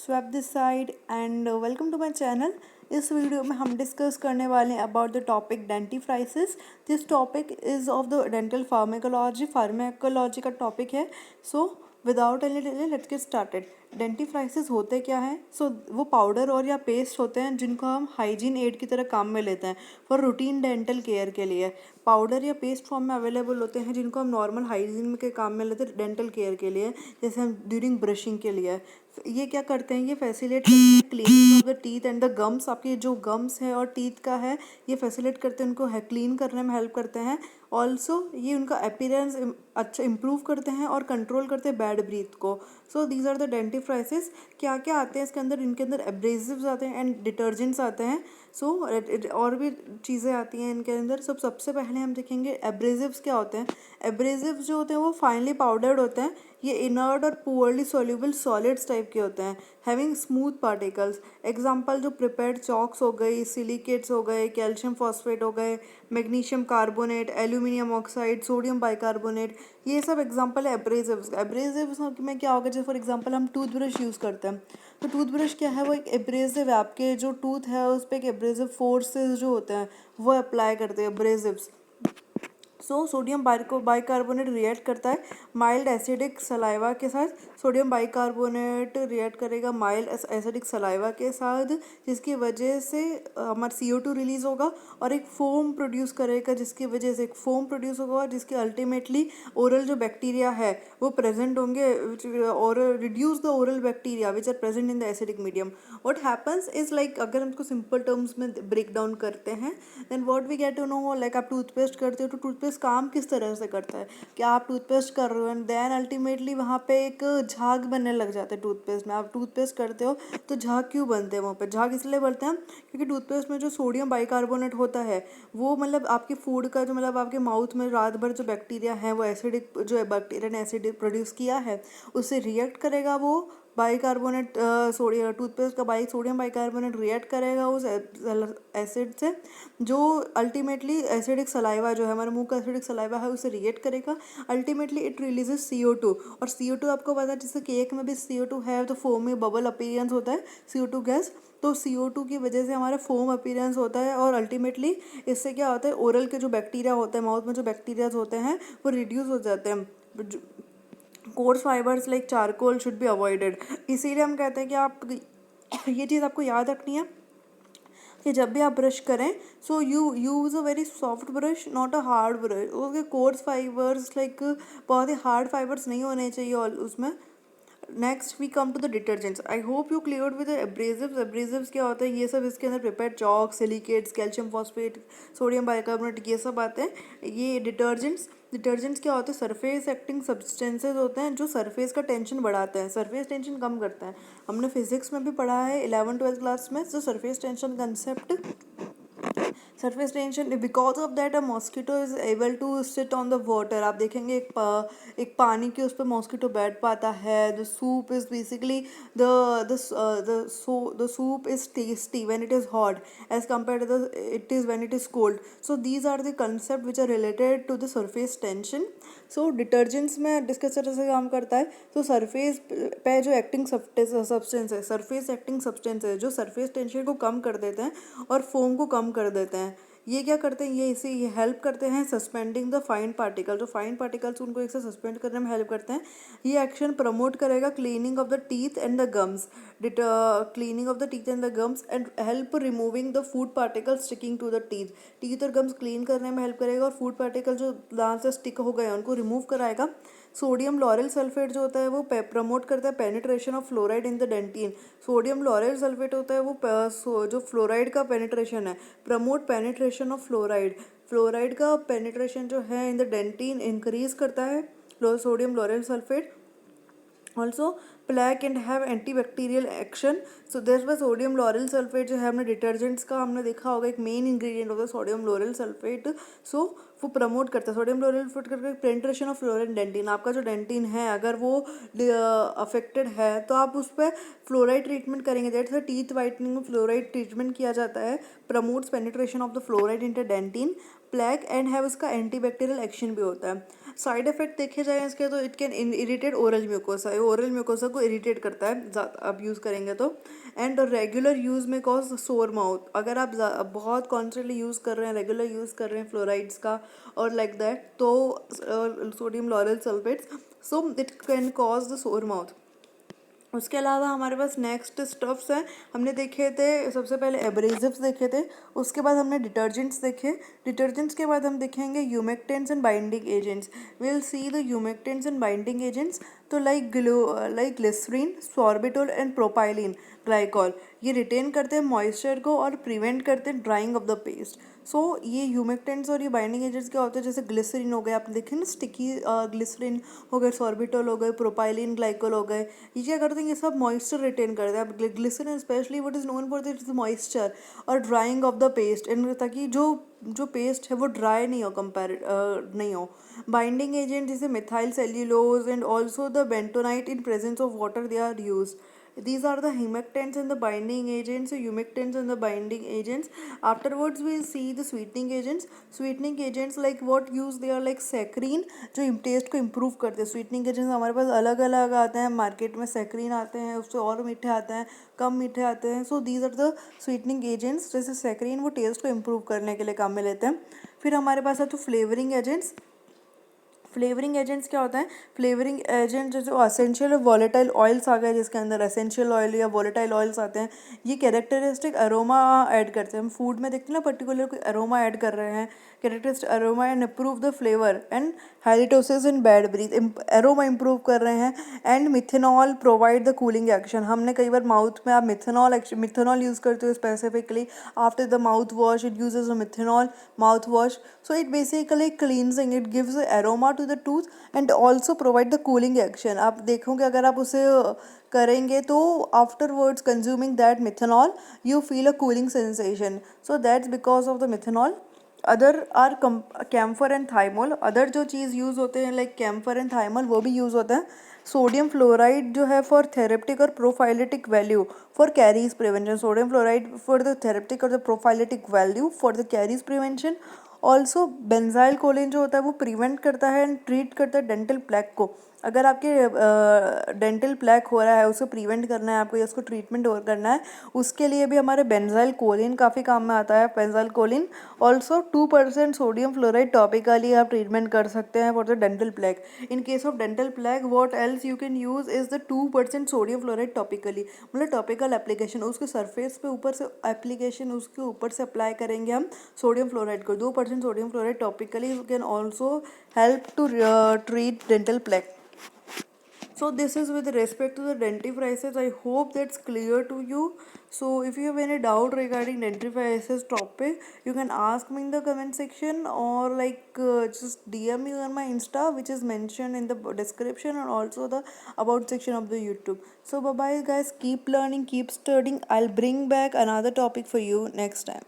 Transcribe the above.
Swap this side and welcome to my channel. इस video में हम डिस्कस करने वाले हैं about the topic dentifrices. This topic is of the dental pharmacology का टॉपिक है। So without any delay let's get started. Dentifrices होते क्या हैं? वो पाउडर और या पेस्ट होते हैं जिनको हम हाइजीन एड की तरह काम में लेते हैं फॉर रूटीन डेंटल केयर के लिए। पाउडर या पेस्ट फॉर्म में अवेलेबल होते हैं जिनको हम नॉर्मल हाइजीन के काम में लेते हैं डेंटल केयर के लिए, जैसे हम ड्यूरिंग ब्रशिंग के लिए। ये क्या करते हैं? ये फैसिलिटेट करते हैं cleaning of the teeth and the gums. आपके जो गम्स है और टीथ का है ये फैसिलिटेट करते हैं, उनको क्लीन करने में हेल्प करते हैं। ऑल्सो ये उनका अपीयरेंस अच्छा इम्प्रूव करते हैं और कंट्रोल करते हैं बैड ब्रीथ को। So these are the dentifrices. क्या क्या आते हैं इसके अंदर? इनके अंदर एब्रेसिव्स आते हैं एंड डिटर्जेंट्स आते हैं। सो और भी चीज़ें आती हैं इनके अंदर। सबसे पहले हम देखेंगे एब्रेसिव्स क्या होते हैं। एब्रेसिव्स जो होते हैं वो फाइनली पाउडर्ड होते हैं। ये इनर्ट और पुअरली सॉल्युबल सॉलिड्स टाइप के होते हैं, हैविंग स्मूथ पार्टिकल्स। एग्जाम्पल जो प्रिपेयर्ड चॉक्स हो गई, सिलिकेट्स हो गए, कैल्शियम फॉस्फेट हो गए, magnesium carbonate, aluminium oxide, sodium bicarbonate, ये सब एग्जाम्पल है एब्रेसिव्स। एब्रेसिव्स में क्या होगा? जैसे फॉर एग्जाम्पल हम टूथब्रश यूज़ करते हैं, तो टूथब्रश क्या है? वो एक एब्रेसिव है। आपके जो टूथ है उस पर एक एब्रेसिव फोर्सेस जो होते हैं वो अप्लाई करते हैं एब्रेसिव्स। सोडियम बाइकार्बोनेट रिएक्ट करता है माइल्ड एसिडिक सलाइवा के साथ। सोडियम बाइकार्बोनेट रिएक्ट करेगा माइल्ड एसिडिक सलाइवा के साथ, जिसकी वजह से हमारा CO2 रिलीज होगा और एक फोम प्रोड्यूस करेगा, जिसकी वजह से एक फोम प्रोड्यूस होगा और जिसके अल्टीमेटली ओरल जो बैक्टीरिया है वो प्रेजेंट होंगे और reduce the oral bacteria which are present in the acidic medium. What happens is like, अगर हम इसको सिंपल टर्म्स में ब्रेक डाउन करते हैं then what we get to know, like आप टूथपेस्ट करते हो तो टूथपेस्ट काम किस तरह से करता है कि आप टूथपेस्ट कर रहे हो एंड देन अल्टीमेटली वहाँ पे एक झाग बनने लग जाते हैं टूथपेस्ट में। आप टूथपेस्ट करते हो तो झाग क्यों बनते हैं? वहाँ पे झाग इसलिए बनते हैं क्योंकि टूथपेस्ट में जो सोडियम बाइकार्बोनेट होता है वो मतलब आपकी फूड का जो मतलब आपके माउथ में रात भर जो बैक्टीरिया है वो एसिडिक जो बैक्टीरिया ने एसिड प्रोड्यूस किया है उससे रिएक्ट करेगा। वो बाइकार्बोनेट सोडियम टूथपेस्ट का सोडियम बाइकार्बोनेट रिएक्ट करेगा उस एसिड से, जो अल्टीमेटली एसिडिक सलाइवा जो है हमारे मुंह का एसिडिक सलाइवा है उसे रिएक्ट करेगा। अल्टीमेटली इट रिलीजेस CO2, और CO2 आपको पता है जैसे केक में भी CO2 है तो फोम में बबल अपीयरेंस होता है CO2 गैस। तो CO2 की वजह से हमारा फोम अपीयरेंस होता है और अल्टीमेटली इससे क्या होता है, ओरल के जो बैक्टीरिया होते हैं, माउथ में जो बैक्टीरियाज होते हैं वो रिड्यूस हो जाते हैं। Course fibres like charcoal should be avoided. इसीलिए हम कहते हैं कि आप ये चीज़ आपको याद रखनी है कि जब भी आप ब्रश करें so you use a very soft brush, not a hard brush. उसके कोर्स फाइबर्स लाइक बहुत ही हार्ड फाइबर्स नहीं होने चाहिए और उसमें। Next we come to the detergents. I hope you clear with abrasives. Abrasives क्या होता है? ये सब इसके अंदर prepared chalk, silicates, calcium phosphate, sodium bicarbonate, ये सब आते हैं। ये डिटर्जेंट्स क्या होते हैं? सरफेस एक्टिंग सब्सटेंसेज होते हैं जो सरफेस का टेंशन बढ़ाते हैं, सरफेस टेंशन कम करते हैं। हमने फिजिक्स में भी पढ़ा है 11th-12th क्लास में जो surface tension concept. Surface tension because of that a mosquito is able to sit on the water. आप देखेंगे एक पानी के उस पर मॉस्किटो बैठ पाता है। The soup is basically the soup is tasty when it is hot as compare to it is when it is cold. So these are the concept which are related to the surface tension. So detergents में डिस्कस तरह से काम करता है। तो surface पे जो एक्टिंग सब्सटेंस है, सरफेस एक्टिंग सब्सटेंस है जो सरफेस टेंशन को कम कर देते हैं और फोम को कम कर देते हैं। ये क्या करते हैं? ये हेल्प करते हैं सस्पेंडिंग द फाइन पार्टिकल। जो फाइन पार्टिकल्स उनको एक से सस्पेंड करने में हेल्प करते हैं। ये एक्शन प्रमोट करेगा cleaning of the teeth and the gums, cleaning of the teeth and the gums and help removing the food particles sticking to the teeth और गम्स क्लीन करने में हेल्प करेगा और फूड पार्टिकल जो दांत से stick हो गए हैं उनको रिमूव कराएगा। सोडियम लॉरेल सल्फेट जो होता है वो प्रमोट करता है penetration of fluoride in the dentin. Sodium lauryl sulphate होता है वो जो फ्लोराइड का पेनिट्रेशन है, प्रमोट पेनिट्रेशन ऑफ फ्लोराइड का पेनिट्रेशन जो है इन द डेंटिन इंक्रीज करता है sodium lauryl sulphate. Also plaque and have antibacterial action. So this by sodium lauryl sulphate जो है हमने डिटर्जेंट्स का हमने देखा होगा एक मेन इंग्रेडिएंट होता है सोडियम लॉरेल सल्फेट। सो वो प्रमोट करता है सोडियम लॉरेल सल्फेट करके पेनिट्रेशन ऑफ फ्लोराइड डेंटिन। आपका जो डेंटिन है अगर वो अफेक्टेड है तो आप उस पर फ्लोराइड ट्रीटमेंट करेंगे। दैट्स टीथ वाइटनिंग में फ्लोराइड ट्रीटमेंट किया जाता है, promotes penetration of the fluoride into dentin. Plaque and है उसका एंटीबैक्टीरियल एक्शन भी होता है। साइड इफेक्ट देखे जाए इसके तो it can irritate oral mucosa, oral mucosa को इरिटेट करता है आप यूज़ करेंगे तो। एंड रेगुलर यूज़ में कॉज सोर माउथ, अगर आप बहुत कॉन्स्टेंटली यूज़ कर रहे हैं, रेगुलर यूज़ कर रहे हैं फ्लोराइड्स का और लाइक दैट, तो sodium lauryl sulphates, so it can cause the सोर माउथ। उसके अलावा हमारे पास नेक्स्ट स्टफ्स हैं। हमने देखे थे सबसे पहले एब्रेसिव्स देखे थे, उसके बाद हमने डिटर्जेंट्स देखे, डिटर्जेंट्स के बाद हम देखेंगे humectants and binding agents. Will see the humectants and binding agents, तो like glycerine, sorbitol and propylene glycol, ये रिटेन करते हैं मॉइस्चर को और प्रिवेंट करते हैं drying of the paste. So ये ह्यूमेक्टेंट्स और ये बाइंडिंग एजेंट्स क्या होते हैं, जैसे ग्लिसरीन हो गए, आपने देखे ना स्टिकी ग्लिसरीन हो गए, सॉर्बिटोल हो गए, प्रोपाइलिन ग्लाइकोल हो गए, ये क्या करते हैं, ये सब मॉइस्चर रिटेन करते हैं। अब glycerine specially what is known for this moisture और drying of the paste, and ताकि जो पेस्ट है वो ड्राई नहीं हो, नहीं हो। बाइंडिंग एजेंट जैसे methyl cellulose and also the bentonite in presence of water they are use. These are the humectants and the binding agents, humectants and the binding agents. Afterwards we see the sweetening agents. Sweetening agents like what use they are like saccharine, जो test को improve करते हैं। Sweetening agents हमारे पास अलग अलग आते हैं market में, सैक्रीन आते हैं, उससे और मीठे आते हैं, कम मीठे आते हैं। So these are the sweetening agents. जैसे सैक्रीन वो टेस्ट को इम्प्रूव करने के लिए काम में लेते हैं। फिर हमारे पास है तो फ्लेवरिंग एजेंट्स। फ्लेवरिंग एजेंट्स क्या होता है, फ्लेवरिंग एजेंट जैसे असेंशियल और वॉलेटाइल ऑयल्स आ गए, जिसके अंदर असेंशियल ऑयल या वॉलेटाइल ऑयल्स आते हैं, ये कैरेक्टरिस्टिक अरोमा ऐड करते हैं। हम फूड में देखते हैं ना पर्टिकुलर कोई अरोमा ऐड कर रहे हैं, characteristic aroma and improve the flavour and halitosis in bad breath, aroma improve कर रहे हैं। And menthol provide the cooling action, हमने कई बार माउथ में आप मिथेनॉल यूज़ करते हो specifically after the mouthwash, it uses a methanol mouthwash. So it basically cleansing, it gives aroma to the tooth and also provide the cooling action. आप देखोगे अगर आप उसे करेंगे तो afterwards consuming that methanol you feel a cooling sensation, so that's because of the methanol. Other are camphor and thymol, other जो चीज़ use होते हैं लाइक कैम्फर एंड थाइमोल वो भी यूज़ होता है। सोडियम फ्लोराइड जो है फॉर थेरेप्टिक और prophylactic value for caries prevention, sodium fluoride for the therapeutic और the prophylactic value for the caries prevention. Also benzyl choline जो होता है वो प्रिवेंट करता है एंड ट्रीट करता है डेंटल प्लैक को। अगर आपके डेंटल प्लैक हो रहा है उसको प्रिवेंट करना है आपको, या उसको ट्रीटमेंट और करना है, उसके लिए भी हमारे बेंजाइल कोलिन काफ़ी काम में आता है। Benzyl choline also 2% sodium fluoride topically आप ट्रीटमेंट कर सकते हैं for the dental plaque. In case of dental plaque what else you can use is the 2% sodium fluoride topically, मतलब टॉपिकल एप्लीकेशन, उसके सरफेस पे ऊपर से एप्लीकेशन उसके ऊपर से अप्लाई करेंगे हम सोडियम फ्लोराइड को। 2% sodium fluoride topically can also help to treat dental plaque. So this is with respect to the dentifrices. I hope that's clear to you. So if you have any doubt regarding dentifrices topic, you can ask me in the comment section or just DM me on my Insta, which is mentioned in the description and also the about section of the YouTube. So bye bye guys, keep learning, keep studying. I'll bring back another topic for you next time.